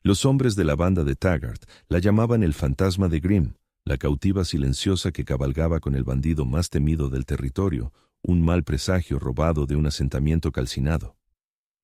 Los hombres de la banda de Taggart la llamaban el fantasma de Grimm, la cautiva silenciosa que cabalgaba con el bandido más temido del territorio, un mal presagio robado de un asentamiento calcinado.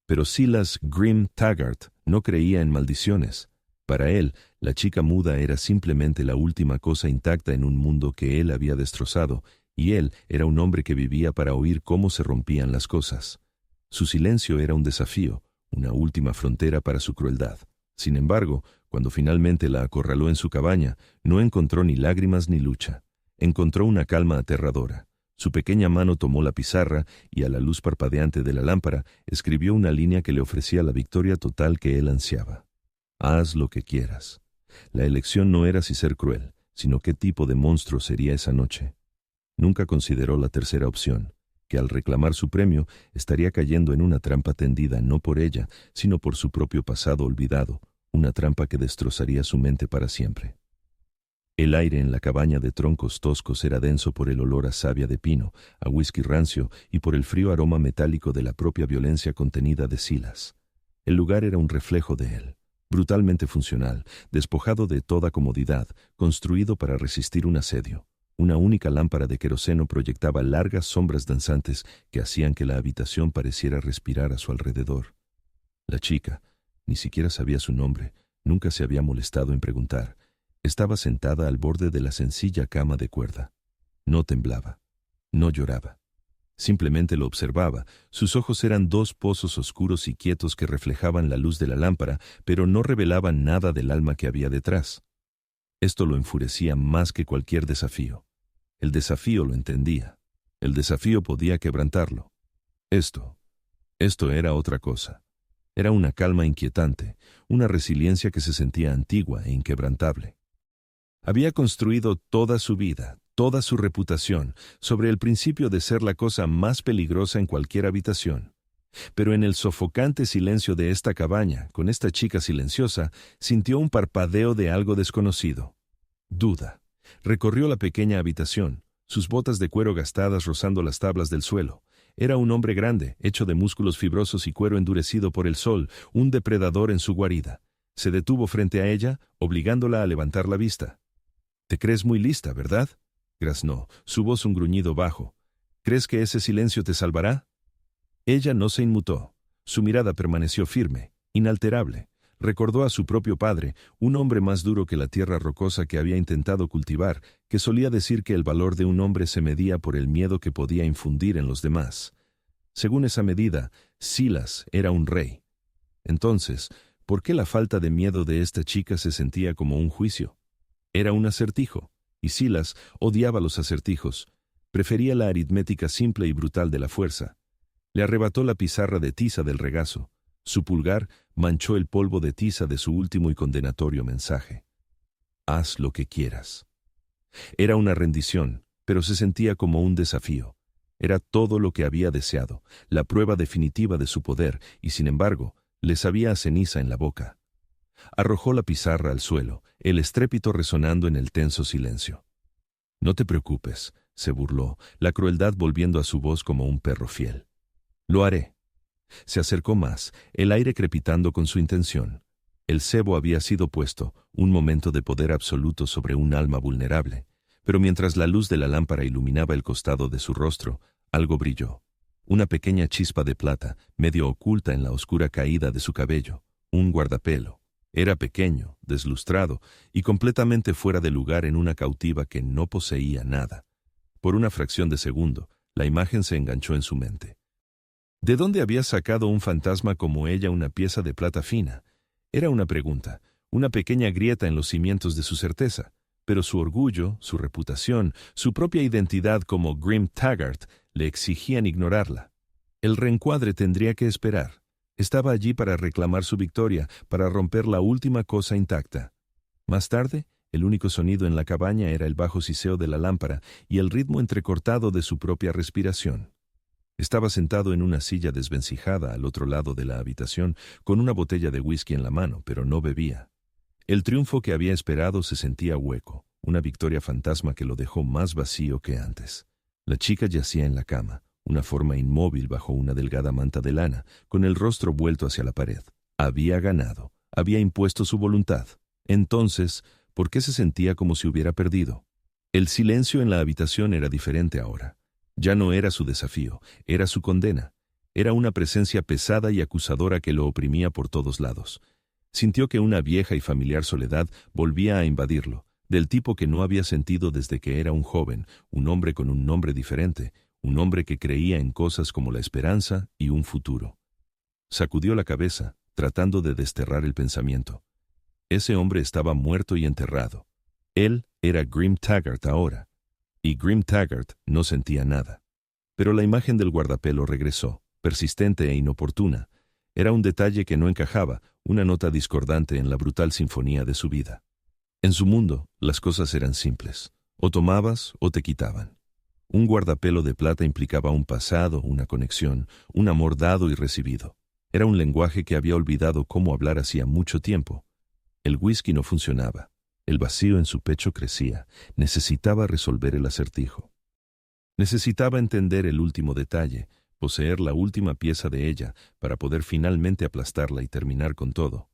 Pero Silas Grimm Taggart no creía en maldiciones. Para él, la chica muda era simplemente la última cosa intacta en un mundo que él había destrozado, y él era un hombre que vivía para oír cómo se rompían las cosas. Su silencio era un desafío, una última frontera para su crueldad. Sin embargo, cuando finalmente la acorraló en su cabaña, no encontró ni lágrimas ni lucha. Encontró una calma aterradora. Su pequeña mano tomó la pizarra y a la luz parpadeante de la lámpara escribió una línea que le ofrecía la victoria total que él ansiaba. Haz lo que quieras. La elección no era si ser cruel, sino qué tipo de monstruo sería esa noche. Nunca consideró la tercera opción, que al reclamar su premio estaría cayendo en una trampa tendida no por ella, sino por su propio pasado olvidado, una trampa que destrozaría su mente para siempre. El aire en la cabaña de troncos toscos era denso por el olor a savia de pino, a whisky rancio y por el frío aroma metálico de la propia violencia contenida de Silas. El lugar era un reflejo de él, brutalmente funcional, despojado de toda comodidad, construido para resistir un asedio. Una única lámpara de queroseno proyectaba largas sombras danzantes que hacían que la habitación pareciera respirar a su alrededor. La chica, ni siquiera sabía su nombre, nunca se había molestado en preguntar. Estaba sentada al borde de la sencilla cama de cuerda. No temblaba, no lloraba. Simplemente lo observaba. Sus ojos eran dos pozos oscuros y quietos que reflejaban la luz de la lámpara, pero no revelaban nada del alma que había detrás. Esto lo enfurecía más que cualquier desafío. El desafío lo entendía. El desafío podía quebrantarlo. Esto era otra cosa. Era una calma inquietante, una resiliencia que se sentía antigua e inquebrantable. Había construido toda su vida, toda su reputación, sobre el principio de ser la cosa más peligrosa en cualquier habitación. Pero en el sofocante silencio de esta cabaña, con esta chica silenciosa, sintió un parpadeo de algo desconocido. Duda. Recorrió la pequeña habitación, sus botas de cuero gastadas rozando las tablas del suelo. Era un hombre grande, hecho de músculos fibrosos y cuero endurecido por el sol, un depredador en su guarida. Se detuvo frente a ella, obligándola a levantar la vista. «Te crees muy lista, ¿verdad?», graznó, su voz un gruñido bajo. «¿Crees que ese silencio te salvará?». Ella no se inmutó. Su mirada permaneció firme, inalterable. Recordó a su propio padre, un hombre más duro que la tierra rocosa que había intentado cultivar, que solía decir que el valor de un hombre se medía por el miedo que podía infundir en los demás. Según esa medida, Silas era un rey. Entonces, ¿por qué la falta de miedo de esta chica se sentía como un juicio? Era un acertijo, y Silas odiaba los acertijos. Prefería la aritmética simple y brutal de la fuerza. Le arrebató la pizarra de tiza del regazo. Su pulgar manchó el polvo de tiza de su último y condenatorio mensaje. Haz lo que quieras. Era una rendición, pero se sentía como un desafío. Era todo lo que había deseado, la prueba definitiva de su poder, y sin embargo, le sabía a ceniza en la boca. Arrojó la pizarra al suelo, el estrépito resonando en el tenso silencio. «No te preocupes», se burló, la crueldad volviendo a su voz como un perro fiel. «Lo haré». Se acercó más, el aire crepitando con su intención. El cebo había sido puesto, un momento de poder absoluto sobre un alma vulnerable, pero mientras la luz de la lámpara iluminaba el costado de su rostro, algo brilló. Una pequeña chispa de plata, medio oculta en la oscura caída de su cabello, un guardapelo. Era pequeño, deslustrado y completamente fuera de lugar en una cautiva que no poseía nada. Por una fracción de segundo, la imagen se enganchó en su mente. ¿De dónde había sacado un fantasma como ella una pieza de plata fina? Era una pregunta, una pequeña grieta en los cimientos de su certeza, pero su orgullo, su reputación, su propia identidad como Grimm Taggart le exigían ignorarla. El reencuadre tendría que esperar. Estaba allí para reclamar su victoria, para romper la última cosa intacta. Más tarde, el único sonido en la cabaña era el bajo siseo de la lámpara y el ritmo entrecortado de su propia respiración. Estaba sentado en una silla desvencijada al otro lado de la habitación, con una botella de whisky en la mano, pero no bebía. El triunfo que había esperado se sentía hueco, una victoria fantasma que lo dejó más vacío que antes. La chica yacía en la cama, una forma inmóvil bajo una delgada manta de lana, con el rostro vuelto hacia la pared. Había ganado, Había impuesto su voluntad. Entonces, ¿por qué se sentía como si hubiera perdido? El silencio en la habitación era diferente ahora. Ya no era su desafío, era su condena. Era una presencia pesada y acusadora que lo oprimía por todos lados. Sintió que una vieja y familiar soledad volvía a invadirlo, del tipo que no había sentido desde que era un joven, un hombre con un nombre diferente, un hombre que creía en cosas como la esperanza y un futuro. Sacudió la cabeza, tratando de desterrar el pensamiento. Ese hombre estaba muerto y enterrado. Él era Grim Taggart ahora, y Grim Taggart no sentía nada. Pero la imagen del guardapelo regresó, persistente e inoportuna. Era un detalle que no encajaba, una nota discordante en la brutal sinfonía de su vida. En su mundo, las cosas eran simples. O tomabas o te quitaban. Un guardapelo de plata implicaba un pasado, una conexión, un amor dado y recibido. Era un lenguaje que había olvidado cómo hablar hacía mucho tiempo. El whisky no funcionaba. El vacío en su pecho crecía. Necesitaba resolver el acertijo. Necesitaba entender el último detalle, poseer la última pieza de ella para poder finalmente aplastarla y terminar con todo.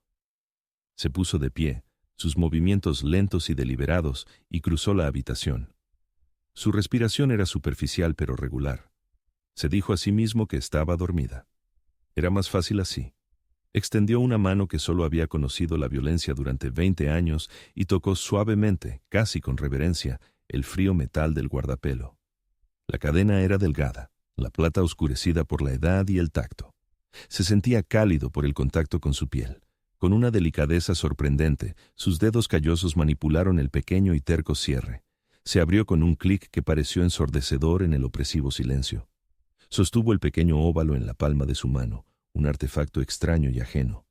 Se puso de pie, sus movimientos lentos y deliberados, y cruzó la habitación. Su respiración era superficial pero regular. Se dijo a sí mismo que estaba dormida. Era más fácil así. Extendió una mano que solo había conocido la violencia durante 20 años y tocó suavemente, casi con reverencia, el frío metal del guardapelo. La cadena era delgada, la plata oscurecida por la edad y el tacto. Se sentía cálido por el contacto con su piel. Con una delicadeza sorprendente, sus dedos callosos manipularon el pequeño y terco cierre. Se abrió con un clic que pareció ensordecedor en el opresivo silencio. Sostuvo el pequeño óvalo en la palma de su mano, un artefacto extraño y ajeno.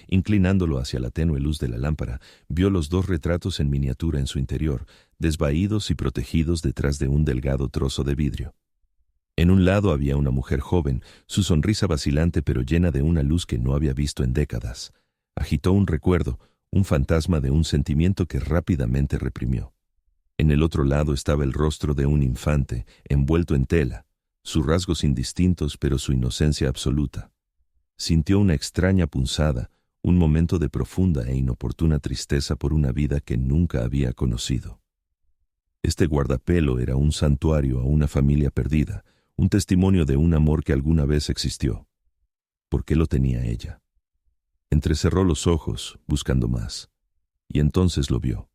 Inclinándolo hacia la tenue luz de la lámpara, vio los dos retratos en miniatura en su interior, desvaídos y protegidos detrás de un delgado trozo de vidrio. En un lado había una mujer joven, su sonrisa vacilante pero llena de una luz que no había visto en décadas. Agitó un recuerdo, un fantasma de un sentimiento que rápidamente reprimió. En el otro lado estaba el rostro de un infante, envuelto en tela, sus rasgos indistintos pero su inocencia absoluta. Sintió una extraña punzada, un momento de profunda e inoportuna tristeza por una vida que nunca había conocido. Este guardapelo era un santuario a una familia perdida, un testimonio de un amor que alguna vez existió. ¿Por qué lo tenía ella? Entrecerró los ojos, buscando más, y entonces lo vio.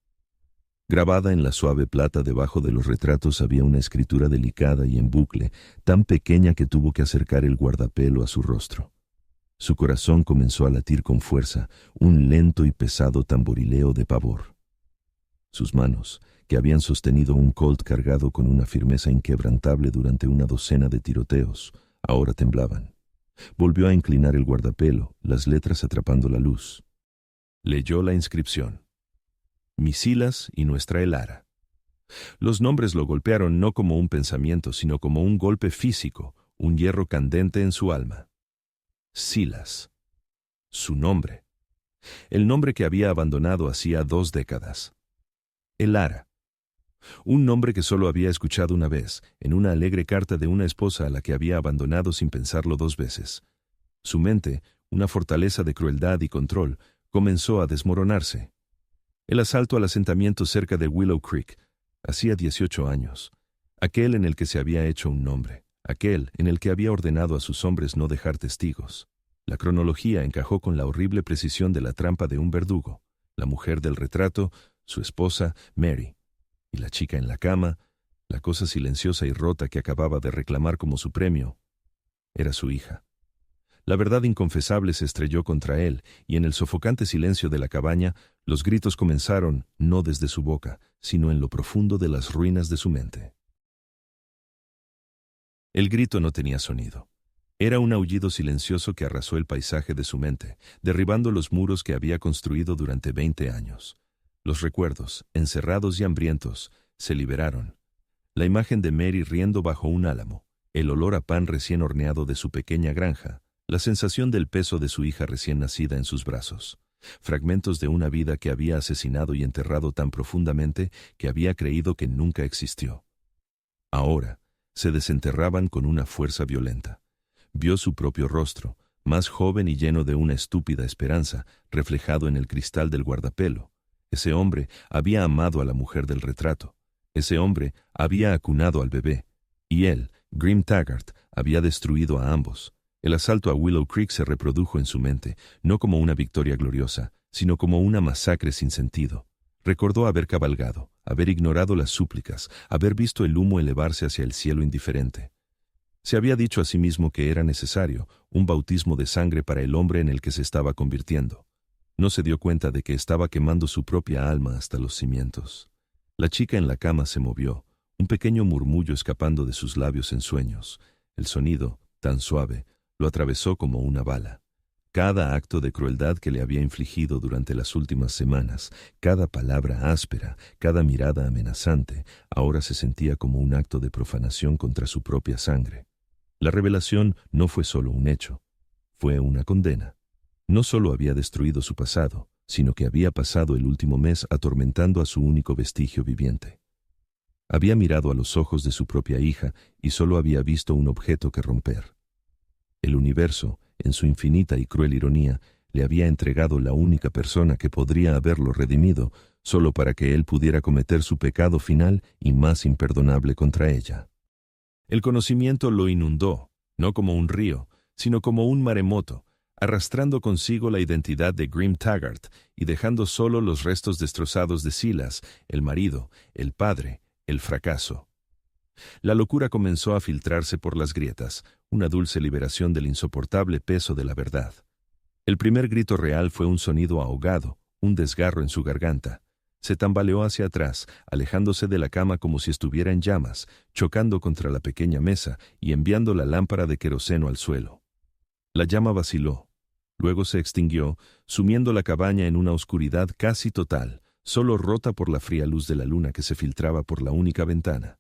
Grabada en la suave plata debajo de los retratos había una escritura delicada y en bucle, tan pequeña que tuvo que acercar el guardapelo a su rostro. Su corazón comenzó a latir con fuerza, un lento y pesado tamborileo de pavor. Sus manos, que habían sostenido un Colt cargado con una firmeza inquebrantable durante una docena de tiroteos, ahora temblaban. Volvió a inclinar el guardapelo, las letras atrapando la luz. Leyó la inscripción. Misilas y nuestra Elara. Los nombres lo golpearon no como un pensamiento, sino como un golpe físico, un hierro candente en su alma. Silas. Su nombre. El nombre que había abandonado hacía 2 décadas. Elara. Un nombre que solo había escuchado una vez, en una alegre carta de una esposa a la que había abandonado sin pensarlo 2 veces. Su mente, una fortaleza de crueldad y control, comenzó a desmoronarse. El asalto al asentamiento cerca de Willow Creek, hacía 18 años. Aquel en el que se había hecho un nombre, aquel en el que había ordenado a sus hombres no dejar testigos. La cronología encajó con la horrible precisión de la trampa de un verdugo. La mujer del retrato, su esposa, Mary. Y la chica en la cama, la cosa silenciosa y rota que acababa de reclamar como su premio, era su hija. La verdad inconfesable se estrelló contra él, y en el sofocante silencio de la cabaña, los gritos comenzaron no desde su boca, sino en lo profundo de las ruinas de su mente. El grito no tenía sonido. Era un aullido silencioso que arrasó el paisaje de su mente, derribando los muros que había construido durante 20 años. Los recuerdos, encerrados y hambrientos, se liberaron. La imagen de Mary riendo bajo un álamo, el olor a pan recién horneado de su pequeña granja, la sensación del peso de su hija recién nacida en sus brazos, fragmentos de una vida que había asesinado y enterrado tan profundamente que había creído que nunca existió. Ahora, se desenterraban con una fuerza violenta. Vio su propio rostro, más joven y lleno de una estúpida esperanza, reflejado en el cristal del guardapelo. Ese hombre había amado a la mujer del retrato. Ese hombre había acunado al bebé. Y él, Grim Taggart, había destruido a ambos. El asalto a Willow Creek se reprodujo en su mente, no como una victoria gloriosa, sino como una masacre sin sentido. Recordó haber cabalgado, haber ignorado las súplicas, haber visto el humo elevarse hacia el cielo indiferente. Se había dicho a sí mismo que era necesario un bautismo de sangre para el hombre en el que se estaba convirtiendo. No se dio cuenta de que estaba quemando su propia alma hasta los cimientos. La chica en la cama se movió, un pequeño murmullo escapando de sus labios en sueños. El sonido, tan suave, lo atravesó como una bala. Cada acto de crueldad que le había infligido durante las últimas semanas, cada palabra áspera, cada mirada amenazante, ahora se sentía como un acto de profanación contra su propia sangre. La revelación no fue solo un hecho, fue una condena. No solo había destruido su pasado, sino que había pasado el último mes atormentando a su único vestigio viviente. Había mirado a los ojos de su propia hija y solo había visto un objeto que romper. El universo, en su infinita y cruel ironía, le había entregado la única persona que podría haberlo redimido, solo para que él pudiera cometer su pecado final y más imperdonable contra ella. El conocimiento lo inundó, no como un río, sino como un maremoto, arrastrando consigo la identidad de Grim Taggart y dejando solo los restos destrozados de Silas, el marido, el padre, el fracaso. La locura comenzó a filtrarse por las grietas, una dulce liberación del insoportable peso de la verdad. El primer grito real fue un sonido ahogado, un desgarro en su garganta. Se tambaleó hacia atrás, alejándose de la cama como si estuviera en llamas, chocando contra la pequeña mesa y enviando la lámpara de queroseno al suelo. La llama vaciló. Luego se extinguió, sumiendo la cabaña en una oscuridad casi total, solo rota por la fría luz de la luna que se filtraba por la única ventana.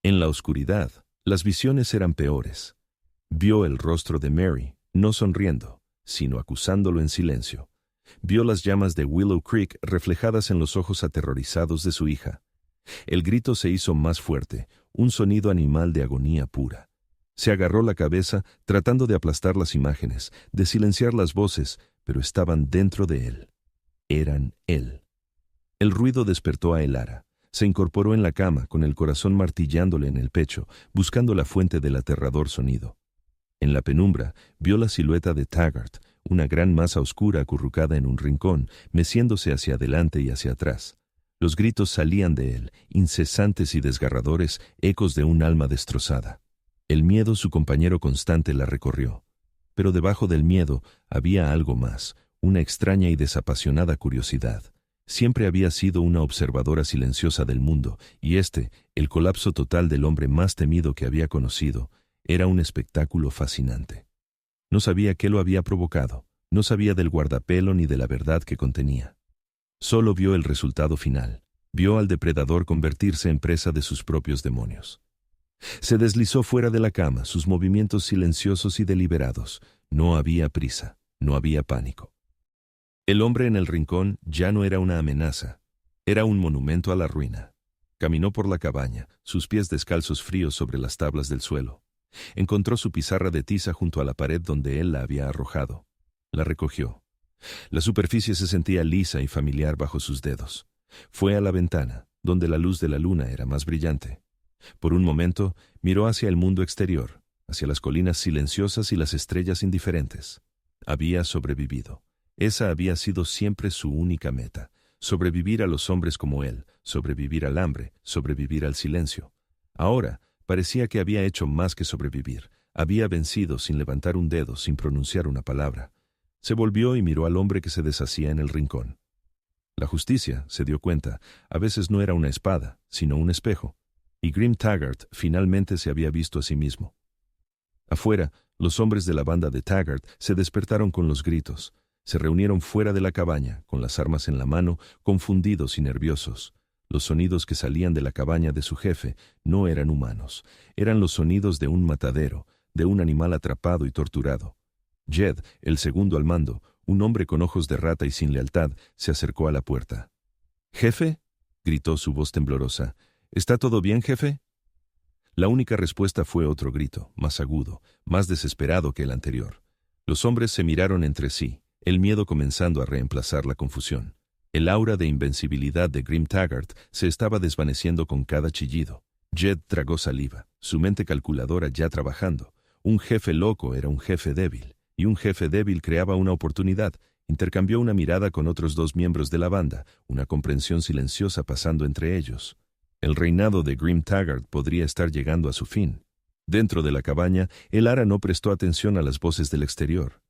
En la oscuridad, las visiones eran peores. Vio el rostro de Mary, no sonriendo, sino acusándolo en silencio. Vio las llamas de Willow Creek reflejadas en los ojos aterrorizados de su hija. El grito se hizo más fuerte, un sonido animal de agonía pura. Se agarró la cabeza, tratando de aplastar las imágenes, de silenciar las voces, pero estaban dentro de él. Eran él. El ruido despertó a Elara. Se incorporó en la cama, con el corazón martillándole en el pecho, buscando la fuente del aterrador sonido. En la penumbra, vio la silueta de Taggart, una gran masa oscura acurrucada en un rincón, meciéndose hacia adelante y hacia atrás. Los gritos salían de él, incesantes y desgarradores, ecos de un alma destrozada. El miedo, su compañero constante, la recorrió. Pero debajo del miedo había algo más, una extraña y desapasionada curiosidad. Siempre había sido una observadora silenciosa del mundo, y el colapso total del hombre más temido que había conocido, era un espectáculo fascinante. No sabía qué lo había provocado, no sabía del guardapelo ni de la verdad que contenía. Solo vio el resultado final, vio al depredador convertirse en presa de sus propios demonios. Se deslizó fuera de la cama, sus movimientos silenciosos y deliberados. No había prisa, no había pánico. El hombre en el rincón ya no era una amenaza, era un monumento a la ruina. Caminó por la cabaña, sus pies descalzos fríos sobre las tablas del suelo. Encontró su pizarra de tiza junto a la pared donde él la había arrojado. La recogió. La superficie se sentía lisa y familiar bajo sus dedos. Fue a la ventana, donde la luz de la luna era más brillante. Por un momento, miró hacia el mundo exterior, hacia las colinas silenciosas y las estrellas indiferentes. Había sobrevivido. Esa había sido siempre su única meta. Sobrevivir a los hombres como él, sobrevivir al hambre, sobrevivir al silencio. Ahora, parecía que había hecho más que sobrevivir. Había vencido sin levantar un dedo, sin pronunciar una palabra. Se volvió y miró al hombre que se deshacía en el rincón. La justicia, se dio cuenta, a veces no era una espada, sino un espejo. Y Grim Taggart finalmente se había visto a sí mismo. Afuera, los hombres de la banda de Taggart se despertaron con los gritos. Se reunieron fuera de la cabaña, con las armas en la mano, confundidos y nerviosos. Los sonidos que salían de la cabaña de su jefe no eran humanos. Eran los sonidos de un matadero, de un animal atrapado y torturado. Jed, el segundo al mando, un hombre con ojos de rata y sin lealtad, se acercó a la puerta. «¿Jefe?», gritó su voz temblorosa. «¿Está todo bien, jefe?». La única respuesta fue otro grito, más agudo, más desesperado que el anterior. Los hombres se miraron entre sí, el miedo comenzando a reemplazar la confusión. El aura de invencibilidad de Grim Taggart se estaba desvaneciendo con cada chillido. Jed tragó saliva, su mente calculadora ya trabajando. Un jefe loco era un jefe débil, y un jefe débil creaba una oportunidad. Intercambió una mirada con otros dos miembros de la banda, una comprensión silenciosa pasando entre ellos. El reinado de Grim Taggart podría estar llegando a su fin. Dentro de la cabaña, el Ara no prestó atención a las voces del exterior.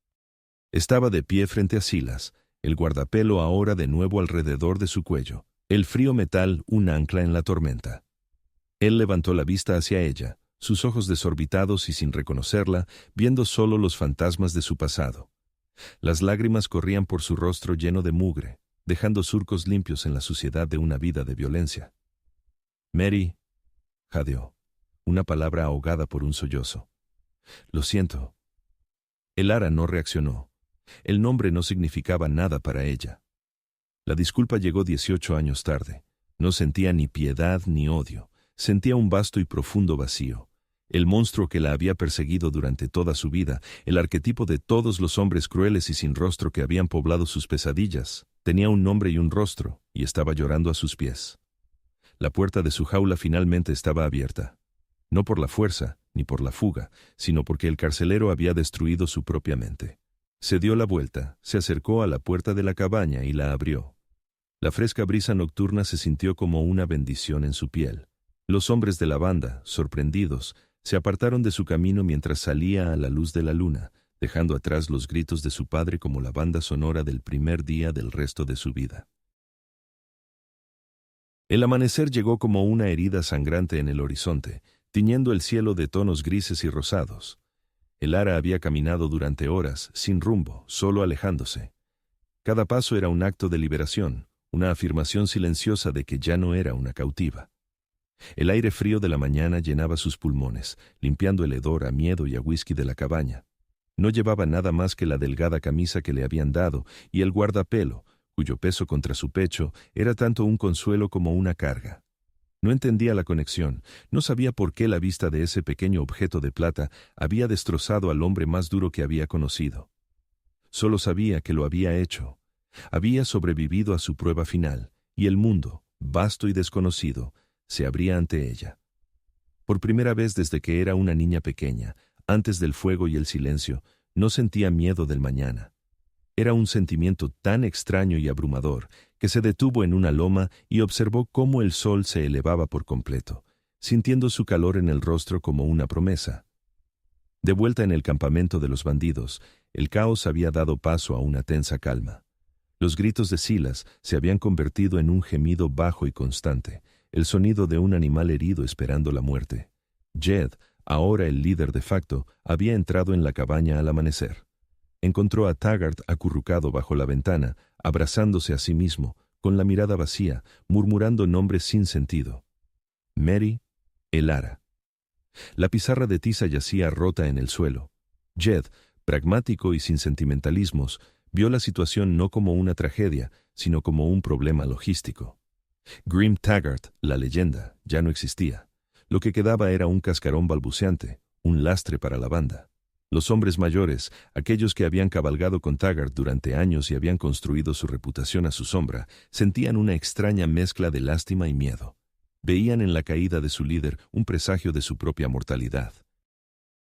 Estaba de pie frente a Silas, el guardapelo ahora de nuevo alrededor de su cuello, el frío metal un ancla en la tormenta. Él levantó la vista hacia ella, sus ojos desorbitados y sin reconocerla, viendo solo los fantasmas de su pasado. Las lágrimas corrían por su rostro lleno de mugre, dejando surcos limpios en la suciedad de una vida de violencia. Mary, jadeó, una palabra ahogada por un sollozo. Lo siento. El Ara no reaccionó. El nombre no significaba nada para ella. La disculpa llegó 18 años tarde. No sentía ni piedad ni odio. Sentía un vasto y profundo vacío. El monstruo que la había perseguido durante toda su vida, el arquetipo de todos los hombres crueles y sin rostro que habían poblado sus pesadillas, tenía un nombre y un rostro, y estaba llorando a sus pies. La puerta de su jaula finalmente estaba abierta. No por la fuerza, ni por la fuga, sino porque el carcelero había destruido su propia mente. Se dio la vuelta, se acercó a la puerta de la cabaña y la abrió. La fresca brisa nocturna se sintió como una bendición en su piel. Los hombres de la banda, sorprendidos, se apartaron de su camino mientras salía a la luz de la luna, dejando atrás los gritos de su padre como la banda sonora del primer día del resto de su vida. El amanecer llegó como una herida sangrante en el horizonte, tiñendo el cielo de tonos grises y rosados. El Ara había caminado durante horas, sin rumbo, solo alejándose. Cada paso era un acto de liberación, una afirmación silenciosa de que ya no era una cautiva. El aire frío de la mañana llenaba sus pulmones, limpiando el hedor a miedo y a whisky de la cabaña. No llevaba nada más que la delgada camisa que le habían dado y el guardapelo, cuyo peso contra su pecho era tanto un consuelo como una carga. No entendía la conexión, no sabía por qué la vista de ese pequeño objeto de plata había destrozado al hombre más duro que había conocido. Solo sabía que lo había hecho. Había sobrevivido a su prueba final, y el mundo, vasto y desconocido, se abría ante ella. Por primera vez desde que era una niña pequeña, antes del fuego y el silencio, no sentía miedo del mañana. Era un sentimiento tan extraño y abrumador que se detuvo en una loma y observó cómo el sol se elevaba por completo, sintiendo su calor en el rostro como una promesa. De vuelta en el campamento de los bandidos, el caos había dado paso a una tensa calma. Los gritos de Silas se habían convertido en un gemido bajo y constante, el sonido de un animal herido esperando la muerte. Jed, ahora el líder de facto, había entrado en la cabaña al amanecer. Encontró a Taggart acurrucado bajo la ventana, abrazándose a sí mismo, con la mirada vacía, murmurando nombres sin sentido. Mary, el Ara. La pizarra de tiza yacía rota en el suelo. Jed, pragmático y sin sentimentalismos, vio la situación no como una tragedia, sino como un problema logístico. Grim Taggart, la leyenda, ya no existía. Lo que quedaba era un cascarón balbuceante, un lastre para la banda. Los hombres mayores, aquellos que habían cabalgado con Taggart durante años y habían construido su reputación a su sombra, sentían una extraña mezcla de lástima y miedo. Veían en la caída de su líder un presagio de su propia mortalidad.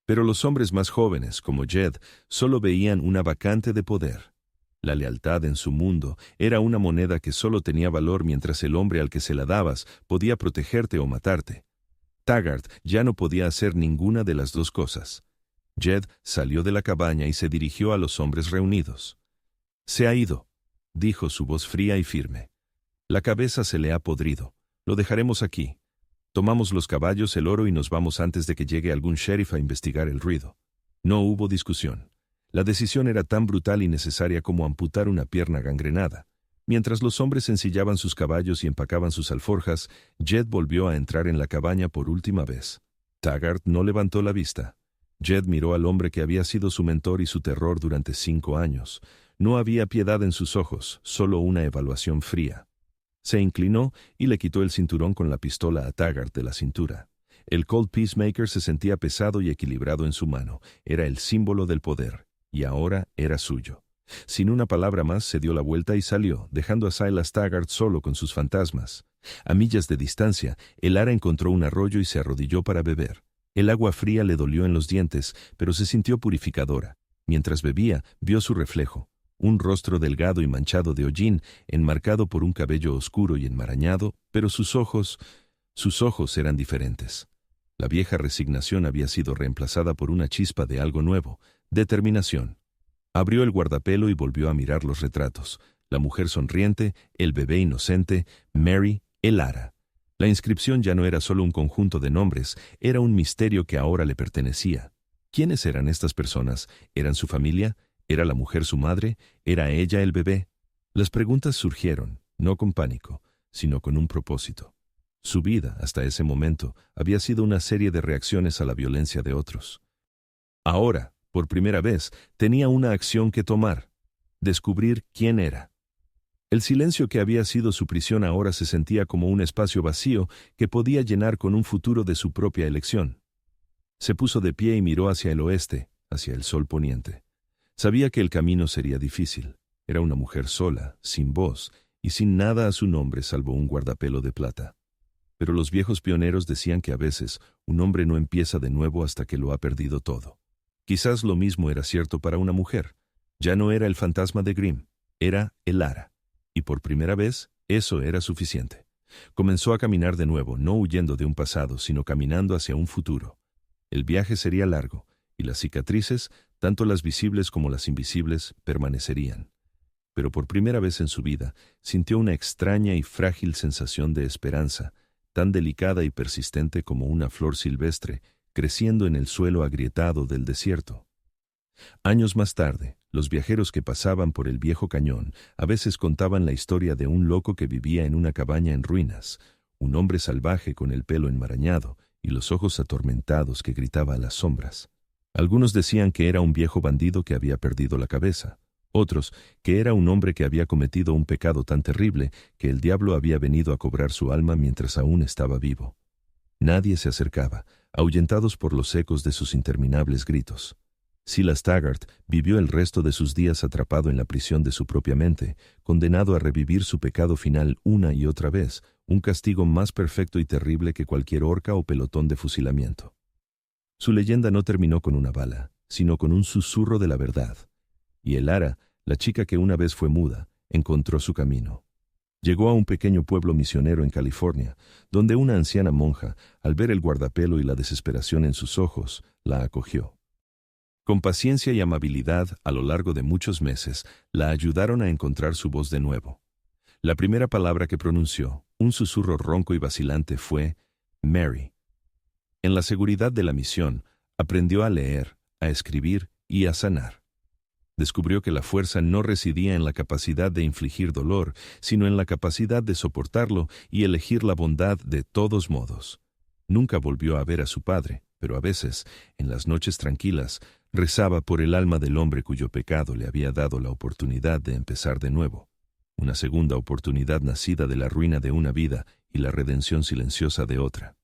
Pero los hombres más jóvenes, como Jed, solo veían una vacante de poder. La lealtad en su mundo era una moneda que solo tenía valor mientras el hombre al que se la dabas podía protegerte o matarte. Taggart ya no podía hacer ninguna de las dos cosas. Jed salió de la cabaña y se dirigió a los hombres reunidos. «Se ha ido», dijo su voz fría y firme. «La cabeza se le ha podrido. Lo dejaremos aquí. Tomamos los caballos, el oro y nos vamos antes de que llegue algún sheriff a investigar el ruido». No hubo discusión. La decisión era tan brutal y necesaria como amputar una pierna gangrenada. Mientras los hombres ensillaban sus caballos y empacaban sus alforjas, Jed volvió a entrar en la cabaña por última vez. Taggart no levantó la vista. Jed miró al hombre que había sido su mentor y su terror durante 5 años. No había piedad en sus ojos, solo una evaluación fría. Se inclinó y le quitó el cinturón con la pistola a Taggart de la cintura. El Colt Peacemaker se sentía pesado y equilibrado en su mano. Era el símbolo del poder. y ahora era suyo. Sin una palabra más se dio la vuelta y salió, dejando a Silas Taggart solo con sus fantasmas. A millas de distancia, Elara encontró un arroyo y se arrodilló para beber. El agua fría le dolió en los dientes, pero se sintió purificadora. Mientras bebía, vio su reflejo, un rostro delgado y manchado de hollín, enmarcado por un cabello oscuro y enmarañado, pero sus ojos eran diferentes. La vieja resignación había sido reemplazada por una chispa de algo nuevo, determinación. Abrió el guardapelo y volvió a mirar los retratos. La mujer sonriente, el bebé inocente, Mary, Elara. La inscripción ya no era solo un conjunto de nombres, era un misterio que ahora le pertenecía. ¿Quiénes eran estas personas? ¿Eran su familia? ¿Era la mujer su madre? ¿Era ella el bebé? Las preguntas surgieron, no con pánico, sino con un propósito. Su vida, hasta ese momento, había sido una serie de reacciones a la violencia de otros. Ahora, por primera vez, tenía una acción que tomar: descubrir quién era. El silencio que había sido su prisión ahora se sentía como un espacio vacío que podía llenar con un futuro de su propia elección. Se puso de pie y miró hacia el oeste, hacia el sol poniente. Sabía que el camino sería difícil. Era una mujer sola, sin voz y sin nada a su nombre salvo un guardapelo de plata. Pero los viejos pioneros decían que a veces un hombre no empieza de nuevo hasta que lo ha perdido todo. Quizás lo mismo era cierto para una mujer. Ya no era el fantasma de Grimm, era Elara. Y por primera vez, eso era suficiente. Comenzó a caminar de nuevo, no huyendo de un pasado, sino caminando hacia un futuro. El viaje sería largo, y las cicatrices, tanto las visibles como las invisibles, permanecerían. Pero por primera vez en su vida, sintió una extraña y frágil sensación de esperanza, tan delicada y persistente como una flor silvestre, creciendo en el suelo agrietado del desierto. Años más tarde, los viajeros que pasaban por el viejo cañón a veces contaban la historia de un loco que vivía en una cabaña en ruinas, un hombre salvaje con el pelo enmarañado y los ojos atormentados que gritaba a las sombras. Algunos decían que era un viejo bandido que había perdido la cabeza, otros que era un hombre que había cometido un pecado tan terrible que el diablo había venido a cobrar su alma mientras aún estaba vivo. Nadie se acercaba, ahuyentados por los ecos de sus interminables gritos. Silas Taggart vivió el resto de sus días atrapado en la prisión de su propia mente, condenado a revivir su pecado final una y otra vez, un castigo más perfecto y terrible que cualquier horca o pelotón de fusilamiento. Su leyenda no terminó con una bala, sino con un susurro de la verdad. Y Elara, la chica que una vez fue muda, encontró su camino. Llegó a un pequeño pueblo misionero en California, donde una anciana monja, al ver el guardapelo y la desesperación en sus ojos, la acogió. Con paciencia y amabilidad, a lo largo de muchos meses, la ayudaron a encontrar su voz de nuevo. La primera palabra que pronunció, un susurro ronco y vacilante, fue Mary. En la seguridad de la misión, aprendió a leer, a escribir y a sanar. Descubrió que la fuerza no residía en la capacidad de infligir dolor, sino en la capacidad de soportarlo y elegir la bondad de todos modos. Nunca volvió a ver a su padre, pero a veces, en las noches tranquilas, rezaba por el alma del hombre cuyo pecado le había dado la oportunidad de empezar de nuevo. Una segunda oportunidad nacida de la ruina de una vida y la redención silenciosa de otra.